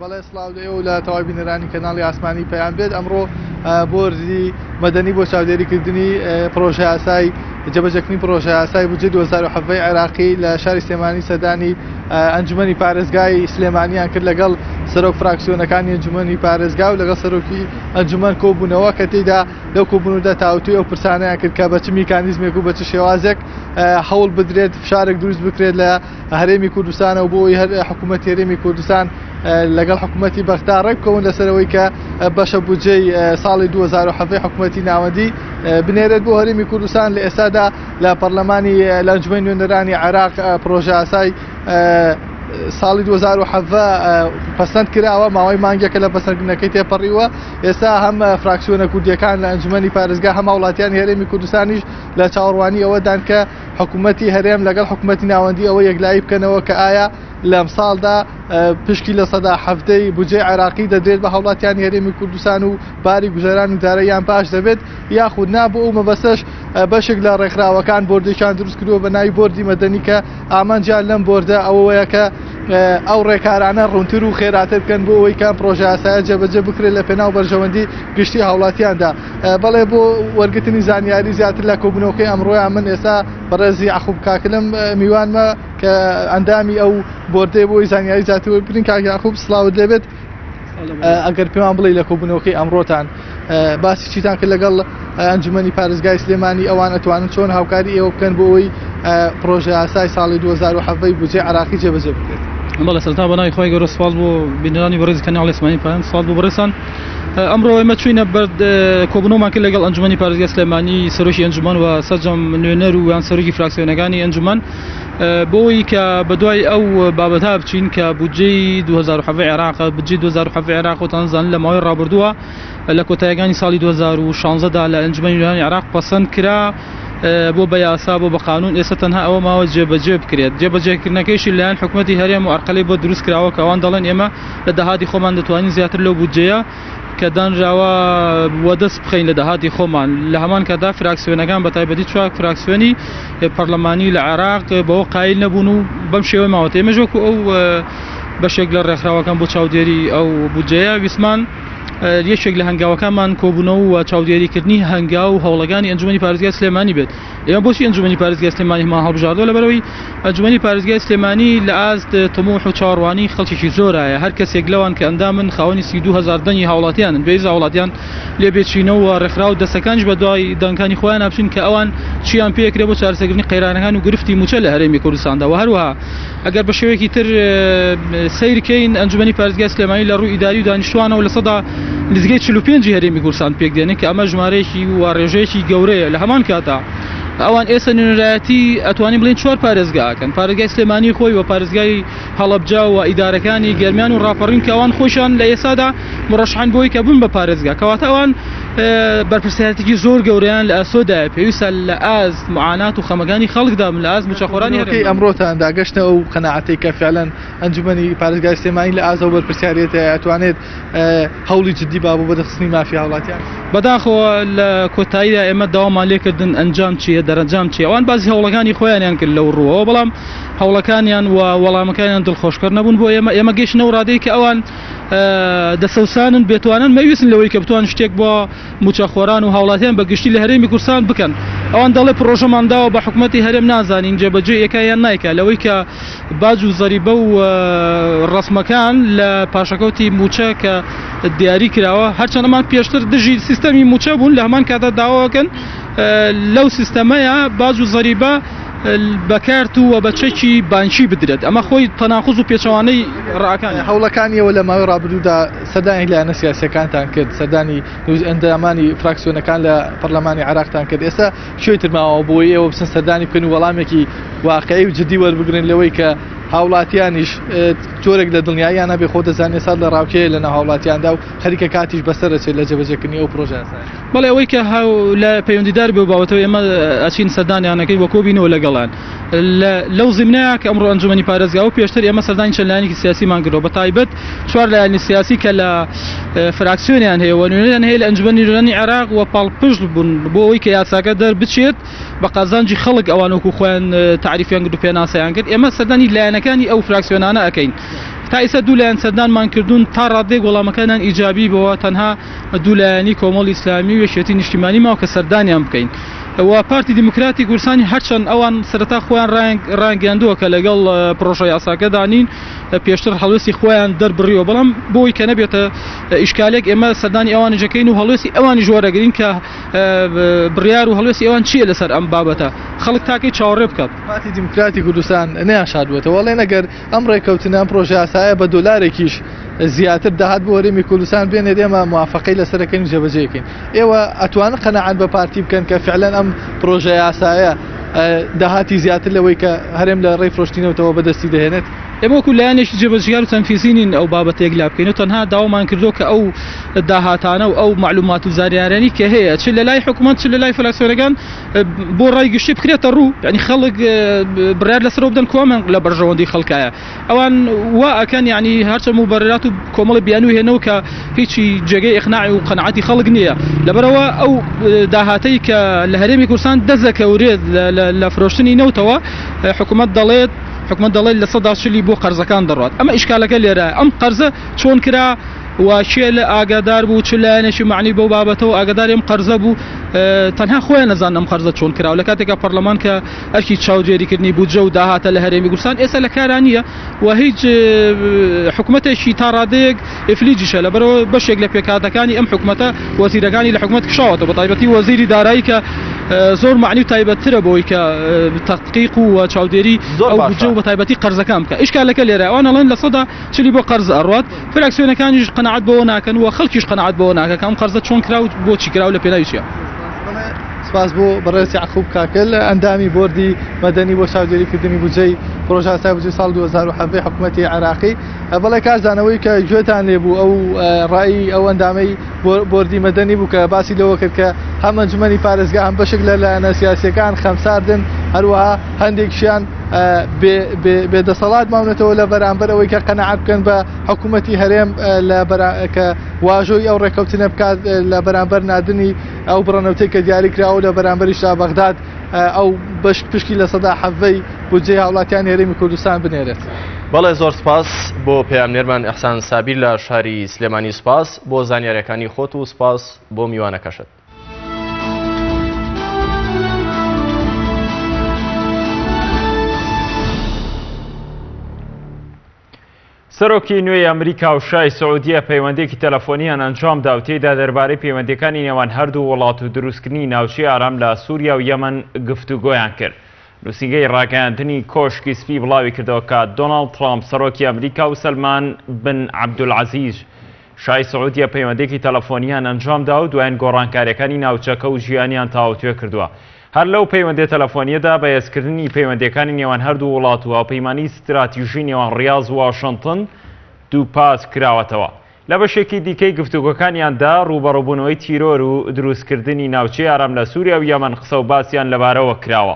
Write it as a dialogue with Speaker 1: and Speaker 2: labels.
Speaker 1: بەڵێ سڵاو لێ و لە تەواوی بینەرانی کەناڵی ئاسمانی پەیام بێت ئەمڕۆ بۆرزی مەدەنی بۆ چاودێریکردنی پرۆژە یاسای جێبەجێکردنی پرۆژە یاسای بودجێ 2007 عێراقی لە شاری سلێمانی سەردانی ئەنجومەنی پارێزگای سلێمانیان کرد لەگەڵ سەرۆک فراکسیۆنەکانی ئەنجومەنی پارێزگا و لەگەڵ سەرۆکی ئەنجومەن کۆبوونەوە کە تێیدا لەو کۆبوونەوەدا تاوتوی ئەو پرسانەیان کرد کە بە چ میکانیزمێک و بە چ شێوازێک هەوڵ بدرێت فشارێک دروست بکرێت لە هەرێمی کوردستانەوە بۆ ئەوەی هەر حکوومەتی هەرێمی کوردستان لەگەڵ حکوومەتی بەختار ڕێبکەون لەسەرەوەی کە بەشە بودجەی ساڵی 2007 حکوومەتی ناوەندی بنێرێت بۆ هەرێمی کوردستان لە ئێستادا لە پەرلەمانی لە ئەنجومەی نوێنەرانی عێراق پرۆژە یاسای ساڵی 2007 پەسەند کراوە ماوەی مانگێکە لە پەسەندکردنەکەی تێپەڕیوە ئێستا هەم فراکسیۆنە کوردیەکان لە ئەنجومەنی پارێزگا هەم وڵاتیانی هەرێمی کوردستانیش لە چاوەڕوانی ئەوەدان کە حکوومەتی هەرێم لەگەڵ حکوومەتی ناوەندی ئەوە یەکلایی بکەنەوە کە ئایا لەم ساڵدا پشکی لە سەدا هەفتەی بودجێ عێراقی دەدرێت بە هەوڵاتیانی هەرێمی کوردستان و باری گوزەران و دارەیان باش دەبێت یاخود نابوو ئەو مەبەستەش بەشێک لە ڕێکخراوەکان بۆردێکیان دروست کردووە بە ناوی بۆردی مەدەنی کە ئامانجیان لەم بۆردە ئەوەیە کە ئەو ڕێکارانە ڕوونتر و خێراتر بکەن بۆ ئەوەی کام پرۆژە یاسایە جێبەجێ بکرێت لە پێناو بەرژەوەندی گشتی هاوڵاتیاندا بەڵێ بۆ وەرگرتنی زانیاری زیاتر لە کۆبوونەوەکەی ئەمڕۆیان من ئێستا بەڕێزی یعقوب کاکلم میوانمە کە ئەندامی ئەو بۆردەی بۆی زانیاری زیاتر وەربگرین کاک یعقوب سڵاوت لێبێت ئەگەر پێمان بڵێ لە کۆبوونەوەکەی ئەمڕۆتان باسی چیتان کرد لەگەڵ ئەنجومەنی پارێزگای سلێمانی ئەوان ئەتوانن چۆن هاوکاری ئێوە بکەن بۆ ئەوەی پرۆژە یاسای ساڵی 2007 بودجێ عێراقی جێبەجێ بکرێت
Speaker 2: بەڵێ سەرەتا بەناوی خۆی گەورە سوپاس بۆ بینەرانی بەڕێزی کەناڵی ئاسمانی پەیام سوپاس بۆ بەڕێزان ئەمڕۆ ئێمە چوینە بەرد کۆبوونەوەمان کرد لەگەڵ ئەنجومەنی پارێزگای سلێمانی سەرۆکی ئەنجومەن و سەرجەم نوێنەر و یان سەرۆکی فراکسیۆنەکانی ئەنجومەن بۆی کە بەدوای ئەو بابەتها بچین کە بودجەی 2007 عێراق بودجەی 2007 عێراق و تەنزان لە ماوەی ڕابردووە لە کۆتاییەکانی ساڵی 2016دا لە ئەنجومەنی نوێنەرانی عێراق پەسەند کرا بۆ بە یاسا بۆ بە قانون ئێستا تەنها ئەوە ماوە جێبەجێ بکرێت جێبەجێکردنەکەیشی لایەن حکوومەتی هەرێم و ئەرقەلەی بۆ دروست کراوە کە ئەوان دەڵێن ئێمە لە داهاتی خۆمان دەتوانین زیاتر لەو بودجەیە کە دانراوە وەدەست بخەین لە داهاتی خۆمان لە هەمان کادا فراکسیۆنەکان بە تایبەتی چوار فراکسیۆنی پەرلەمانی لە عێراق بەوە قایل نەبوون و بەم شێوەی ماوەتە ئێمەش وەکو ئەو بەشێک لە ڕێکخراوەکان بۆ چاودێری ئەو بودجەیە ویسمان یەکێک لە هەنگاوەکانمان کۆبوونەوە و چاودێریکردنی هەنگاو و هەوڵەکانی ئەنجومەنی پارێزگای سلێمانی بێت ئێمە بۆچی ئەنجومەنی پارێزگای سلێمانی هەمان هەڵبژاردووە لەبەرەوەی ئەنجومەنی پارێزگای سلێمانی لە ئاست تەموح و چاوەڕوانی خەڵکێکی زۆرایە هەر کەسێک لەوان کە ئەندامن خاوەنی 32,000 دەنگی هاوڵاتیانن بێزە هاوڵاتیان لێ بێچینەوە ڕێکخراو دەسەکانش بە دوای دەنگەکانی خۆیان هەبچین کە ئەوان چیان پێکرێ بۆ چارەسەرکردنی قەیرانەکان و گرفتی موچە لە هەرێمی کوردستاندا و هەروەها ئەگەر بە شێوەیەکی تر سەیرکەین ئەنجومەنی پارێزگای سلێمانی لە ڕووی ئیداری و دانیشتوانەوە لە سەدا نزگەی 45 هەرێمی کوردستان پێک دێنێ کە ئەمە ژمارەیەکی و ڕێژەیەکی گەورەیە لە هەمان کاتا ئەوان ئێستا نوێنەرایەتی ئەتوانین بڵین چوار پارێزگاکەن پارێزگای سلێمانی خۆی و پارێزگای هەڵەبجا و ئیدارەکانی گەرمیان و ڕاپەڕین کە ئەوان خۆشان لە ئێستادا مڕەشحان بۆی کە بوون بە پارێزگا کەواتە ئەوان بەرپرسیارەتێکی زۆر گەورەیان لە ئەسۆدایە پێویستە لە ئاست معانات و خەمەکانی خەڵکدا لە ئاست موچەخۆرانی
Speaker 1: ئەمڕۆتان داگەشتە ئەو قەناعەتەی کە فعلەن ئەنجومەنی پارێزگای سلێمانی لە ئازە و بەرپرسیارەتە ئەتوانێت هەوڵی جدی با بۆ بەدەستنی مافی هاوڵاتیان
Speaker 2: بەداخەوە لە کۆتاییدا ئێمە داوامان لێکردن ئەنجام چیە دەرەنجام چی ئەوان بازی هەوڵەکانی خۆیانیان کرد لەو ڕووەوە بەڵام هەوڵەکانیان و وەڵامەکانیان دڵخۆشکەر نەبوون بۆ ئێمە گەیشتنەوە ڕادەی کە ئەوان دەسەوسانن بێتوانن مەویستن لەوەی کە بتوان شتێک بۆ موچەخۆران و هاوڵاتیان بەگشتی لە هەرێمی کوردستان بکەن ئەوان دەڵێ پرۆژەمانداوە بە حکوومەتی هەرێم نازانین جێبەجێ ئێکیان نایکە لەوەی کە باج و زەریبە و ڕسمەکان لە پاشەکەوتی موچە کە دیاری کراوە هەرچەند ئەمان پێشتر دژی سیستەمی موچە بوون لە هەمان کاتا داواکەن لەو سیستەمەیە باج و زەریبە بەکارت و بە چەکی بانکی بدرێت ئەمە خۆی تەناقوز و پێچەوانەی ڕاکانی
Speaker 1: هەوڵەکانیەوە لە ماوەی ڕابردوودا سەردانی لایەنە سیاسیەکانتان کرد سەردانی ئەندامانی فراکسیۆنەکان لە پەرلەمانی عێراقتان کرد ئێستا شوێی ترماوە بۆی ئێوە بچن سەردانی بکەن و وەڵامێکی واقعی و جدی وەربگرن لەوەی کە هاوڵاتیانیش جۆرێک لە دڵنیاییان نەبێ خۆ دەزانێت سەد لە ڕاوکەیە لەناو هاوڵاتیاندا و خەریکە کاتیش بەسەرەچێت لە جێبەجێکردنی ئەو پرۆژە
Speaker 2: بەڵێ ئەوەی کە لە پەیوەندیدار بێ بابەتەوە ئێمە ئەچین سەردانیانەکەی وە کۆبینەوە لەگەڵان لەو زیمنەیە کە ئەمڕۆ ئەنجومەنی پارێزگا و پێشتر ئێمە سەردانی چەند لایەنێکی سیاسیمان کردەوە بە تایبەت چوار لایەنی سیاسی کە لە فراکسیۆنیان هەیە و نوێنەریان هەیە لە ئەنجومەنی نوێنەرانی عێراق و پاڵپشت بوون بۆ ئەوەی کە یاساکە دەربچێت بە قازانجی خەڵک ئەوان وەکو خۆیان تعریفیان کرد و پێناسەیان کرد ئێمە سەردانی لایەنەکانی ئەو فراکسیۆنانە ئەەکەین تا ئێستا دوولایەن سەردانمان کردوون تا ڕادێک وەڵامەکانیان ئیجابی بەوە تەنها دوولایەنی کۆمەڵی ئیسلامی و یەکێتی نیشتیمانی ماوە کە سەردانیان بکەین و پارتی دیموکراتی کوردستانی هەرچەند ئەوان سەرەتا خۆیان ڕاگەیاندووە کە لەگەڵ پرۆژەی یاساکە دانین پێشتر هەڵوێستی خۆیان دەربڕیەوە بەڵام بۆی کە نەبێتە ئیشکالێک ئێمە سەردانی ئەوانیجەکەین و هەڵوێستی ئەوانی ژۆرەگرین کە بڕیار و هەڵوێستی ئەوان چییە لەسەر ئەم بابەتە خەڵک تاکەی چاوەڕێ بکات.
Speaker 1: پارتی دیموکراتی کوردستان نەیانشاردوێتەوە وەڵێ ئەگەر ئەم ڕێکەوتنە ئەم پرۆژە یاسایە بە دۆلارێکیش زیاتر داهات بۆ هەرێمی کوردستان بێنێ دێمە موافقەی لەسەرەکەین و جێبەجێکەین. ئێوە ئەتوانن قەنەعەت بە پارتی بکەن کە فعلەن ئەم پرۆژە یاسایە داهاتی زیاتر لەوەی کە هەرێم لە ڕێی فرۆشتینەوەتەوە بەدەستی دەهێنێت؟
Speaker 2: ئێمە وەکو لایەنێکی جێبەجێیار و تەنفیزینین ئەو بابەتێک لا بکەین و تەنها داوامان کردو کە ئەو داهاتانە و ئەو معلومات و زاریارانی کە هەیە چ لە لای حکوومەت چ لە لای فراکسیۆنەکان بۆ ڕای گشتی بکرێتە ڕوو یعنی خەڵک بڕیار لەسەرەوە بدەن کۆمەڵ لە بەرژەوەندی خەڵکایە ئەوان وا ئەکەن یعنی هەرچە مبەررات و کۆمەڵی بیانوی هێنەوە کە هیچی جێگەی ئیقناعی و قەنەعەتی خەڵک نییە لەبەرەوە ئەو داهاتەی کە لە هەرێمی کوردستان دەزەکەورێت لە فرۆشتنی نەوتەوە حکوومەت دەڵێت لە 140 بۆ قەرزەکان دەڕات ئەمە ئیشکالەکە لێرە ئەم قەرزە چۆن کرا واشێ لە ئاگادار بوو چ لایەنێکی معنی بەو بابەتەوە ئاگاداری ئەم قەرزە بوو تەنها خۆیان نەزان ئەم قەرزە چۆن کراوە لە کاتێکە پەرلەمان کە ئەرکی چاودێریکردنی بودجە و داهاتە لە هەرێمی کوردستان ئێستا لە کاران نییە و هیچ حکوومەتێکی تا ڕادەیەک ئفلیجیشە لەبەرەوە بەشێک لە پێکهاتەکانی ئەم حکوومەتە وەزیرەکانی لە حکوومەت کشاوەتەوە بە تایبەتی وەزیری دارایی کە زۆر معنی و تایبەتترە بۆی کە تحقیق و چاودێری ئەو بودجە و بە تایبەتی قەرزەکان بکە ئیشکالەکە لێرە ئەوان ئەڵێن لە 140 بۆ قەرز ئەڕات فراکسیۆنەکانیش قەنەعەت بەوە ناکەن و خەڵکیش قەنەعەت بەوە ناکە کە ئەم قەرزە چۆن کرا و بۆچی کراو لە پێناوی چییە.
Speaker 1: سپاس بۆ بەڕێز یعقوب کاکل ئەندامی بۆردی مەدەنی بۆ چاودێریکردنی بودجەی پرۆژە یاسای بودجەی ساڵ 2017 حکوومەتی عێراقی بەڵێ کارزانەوەی کە گوێتان لێبوو ئەو ڕایی ئەو ئەندامەی بۆردی مەدەنی بوو کە باسی لەوە کرد کە هەم ئەنجومەنی پارێزگا هەم بەشێک لە لایەنە سیاسیەکان خەمساردن هەروەها هەندێکشیان بێدەسەڵات ماونێتەوە لە بەرامبەر ئەوەی کە قەنەعەت بکەن بە حکوومەتی هەرێم کە واژۆی ئەو ڕێکەوتنە بکات لە بەرامبەر نادنی ئەو بڕەنەوتەی کە دیاری کراوە لە بەرامبەریشدا بەغداد ئەو بەش پشکی لە 170 بودجەی هاوڵاتیانی هەرێمی کوردستان بنێرێت.
Speaker 3: بەڵێ زۆر سپاس بۆ پەیامنێرمان ئەحسان سابیر لە شاری سلێمانی سپاس بۆ زانیاریەکانی خۆت و سپاس بۆ میوانەکەشت.
Speaker 4: سەرۆکی نوێی ئەمریکا و شای سعودیە پەیوەندێکی تەلەفۆنیان ئەنجامدا و تێیدا دەربارەی پەیوەندەکانی نێوان هەردوو وڵات و دروستکردنی ناوچەی ئارام لە سووریا و یەمەن گفتوگۆیان کرد. نووسینگەی ڕاگەیاندنی کۆشکی سپی بڵاوی کردەوە کە دۆناڵد ترامپ سەرۆکی ئەمریکا و سەلمان بن عەبدولعەزیز شای سعودیە پەیوەندێکی تەلەفۆنیان ئەنجامدا و دوایین گۆڕانکاریەکانی ناوچەکە و ژیانیان تاوتوێ کردووە. هەر لەو پەیوەندە تەلەفۆنیەدا بەهێزکردنی پەیوەندەکانی نێوان هەردوو وڵات و هاوپەیمانی استراتیژی نێوان ڕیاض و واشنتن دووپاس کراوەتەوە. لە بەشێکی دیکەی گفتوگۆکانیاندا ڕوبەڕووبوونەوەی تیرۆر و دروستکردنی ناوچەی ئارام لە سووریا و یەمەن قسە و باسییان لەبارەوە کراوە.